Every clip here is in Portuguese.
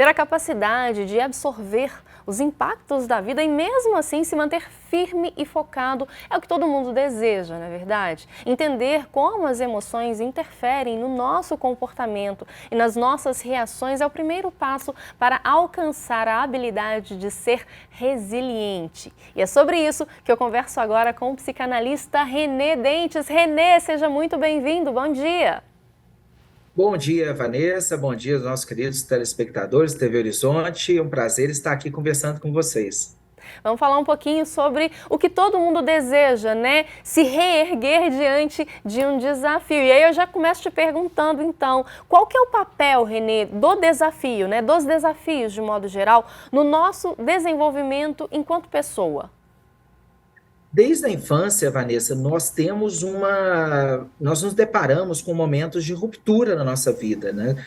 ter a capacidade de absorver os impactos da vida e mesmo assim se manter firme e focado é o que todo mundo deseja, não é verdade? Entender como as emoções interferem no nosso comportamento e nas nossas reações é o primeiro passo para alcançar a habilidade de ser resiliente. E é sobre isso que eu converso agora com o psicanalista René Dentes. René, seja muito bem-vindo, bom dia! Bom dia, Vanessa. Bom dia aos nossos queridos telespectadores da TV Horizonte. É um prazer estar aqui conversando com vocês. Vamos falar um pouquinho sobre o que todo mundo deseja, né? Se reerguer diante de um desafio. E aí eu já começo te perguntando, então, qual que é o papel, René, do desafio, né? Dos desafios, de modo geral, no nosso desenvolvimento enquanto pessoa? Desde a infância, Vanessa, nós nos deparamos com momentos de ruptura na nossa vida, né?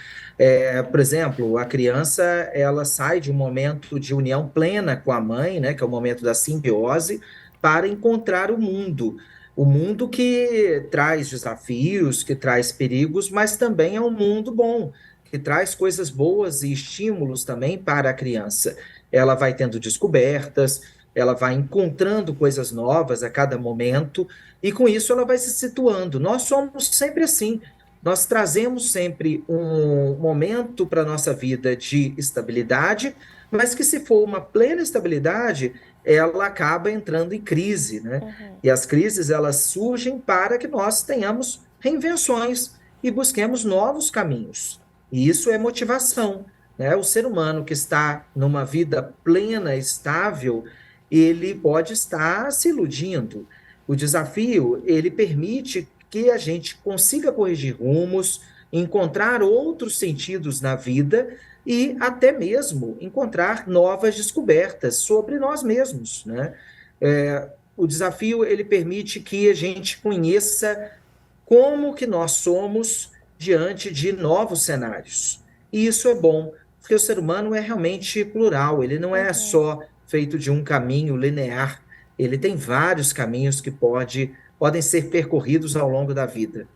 Por exemplo, a criança, ela sai de um momento de união plena com a mãe, né? Que é o momento da simbiose, para encontrar o mundo que traz desafios, que traz perigos, mas também é um mundo bom, que traz coisas boas e estímulos também para a criança. Ela vai tendo descobertas, ela vai encontrando coisas novas a cada momento, e com isso ela vai se situando. Nós somos sempre assim, nós trazemos sempre um momento para a nossa vida de estabilidade, mas que se for uma plena estabilidade, ela acaba entrando em crise, né? E as crises, elas surgem para que nós tenhamos reinvenções e busquemos novos caminhos. E isso é motivação, né? O ser humano que está numa vida plena, estável, ele pode estar se iludindo. O desafio, ele permite que a gente consiga corrigir rumos, encontrar outros sentidos na vida e até mesmo encontrar novas descobertas sobre nós mesmos, né? O desafio, ele permite que a gente conheça como que nós somos diante de novos cenários. E isso é bom, porque o ser humano é realmente plural, ele não é Uhum. só feito de um caminho linear, ele tem vários caminhos que podem ser percorridos ao longo da vida.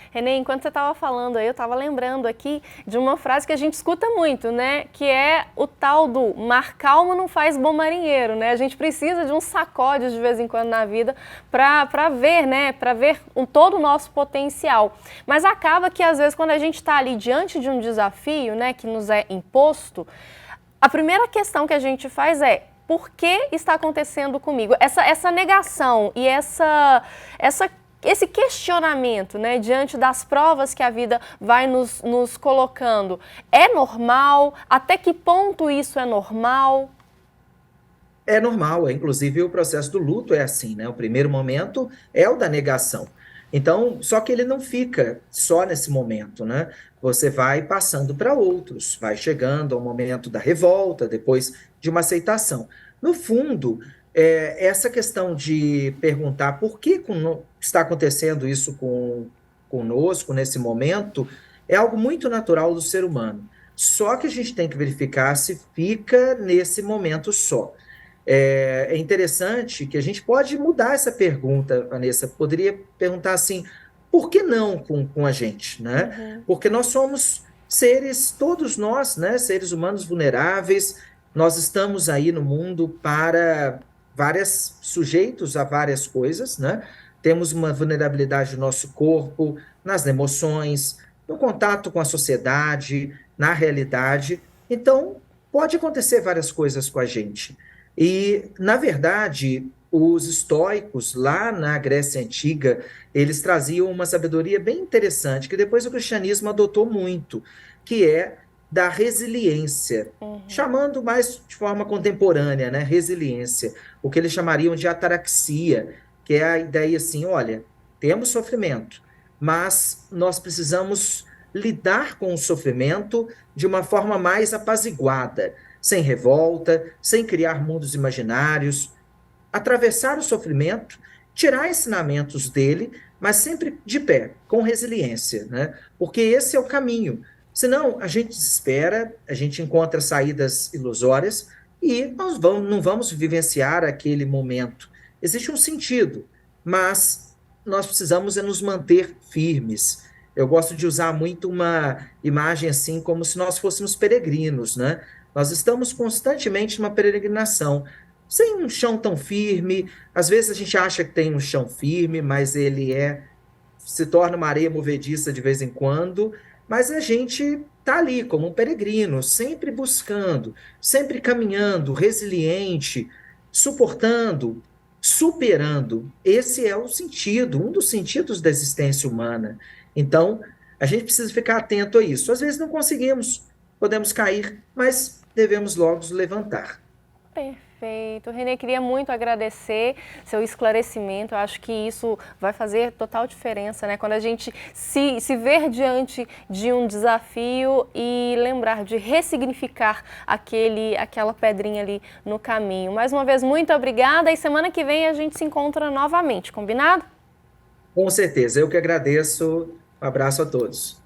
Renê, enquanto você estava falando aí, eu estava lembrando aqui de uma frase que a gente escuta muito, né? Que é o tal do mar calmo não faz bom marinheiro, né? A gente precisa de um sacode de vez em quando na vida para ver, né? Para ver todo o nosso potencial. Mas acaba que às vezes quando a gente está ali diante de um desafio, né? Que nos é imposto, a primeira questão que a gente faz é: por que está acontecendo comigo? Essa negação e esse questionamento, né, diante das provas que a vida vai nos colocando, é normal? Até que ponto isso é normal? É normal, inclusive o processo do luto é assim, né? O primeiro momento é o da negação. Então, só que ele não fica só nesse momento, né? Você vai passando para outros, vai chegando ao momento da revolta, depois de uma aceitação. No fundo, essa questão de perguntar por que está acontecendo isso conosco nesse momento é algo muito natural do ser humano. Só que a gente tem que verificar se fica nesse momento só. É interessante que a gente pode mudar essa pergunta, Vanessa. Poderia perguntar assim: por que não com a gente, né? Uhum. Porque nós somos seres, todos nós, né? Seres humanos vulneráveis. Nós estamos aí no mundo para sujeitos a várias coisas, né? Temos uma vulnerabilidade no nosso corpo, nas emoções, no contato com a sociedade, na realidade. Então, pode acontecer várias coisas com a gente. E, na verdade, os estoicos, lá na Grécia Antiga, eles traziam uma sabedoria bem interessante, que depois o cristianismo adotou muito, que é da resiliência, Uhum. chamando mais de forma contemporânea, né? Resiliência, o que eles chamariam de ataraxia, que é a ideia assim: olha, temos sofrimento, mas nós precisamos lidar com o sofrimento de uma forma mais apaziguada, sem revolta, sem criar mundos imaginários, atravessar o sofrimento, tirar ensinamentos dele, mas sempre de pé, com resiliência, né? Porque esse é o caminho. Senão, a gente desespera, a gente encontra saídas ilusórias e não vamos vivenciar aquele momento. Existe um sentido, mas nós precisamos nos manter firmes. eu gosto de usar muito uma imagem assim, como se nós fôssemos peregrinos, né? Nós estamos constantemente numa peregrinação, sem um chão tão firme. Às vezes a gente acha que tem um chão firme, mas ele se torna uma areia movediça de vez em quando, mas a gente está ali como um peregrino, sempre buscando, sempre caminhando, resiliente, suportando, superando. Esse é o sentido, um dos sentidos da existência humana. Então, a gente precisa ficar atento a isso. Às vezes não conseguimos, podemos cair, mas devemos logo nos levantar. Perfeito. Renê, queria muito agradecer seu esclarecimento. Eu acho que isso vai fazer total diferença, né? Quando a gente se ver diante de um desafio e lembrar de ressignificar aquela pedrinha ali no caminho. Mais uma vez, muito obrigada e semana que vem a gente se encontra novamente, combinado? Com certeza, eu que agradeço. Um abraço a todos.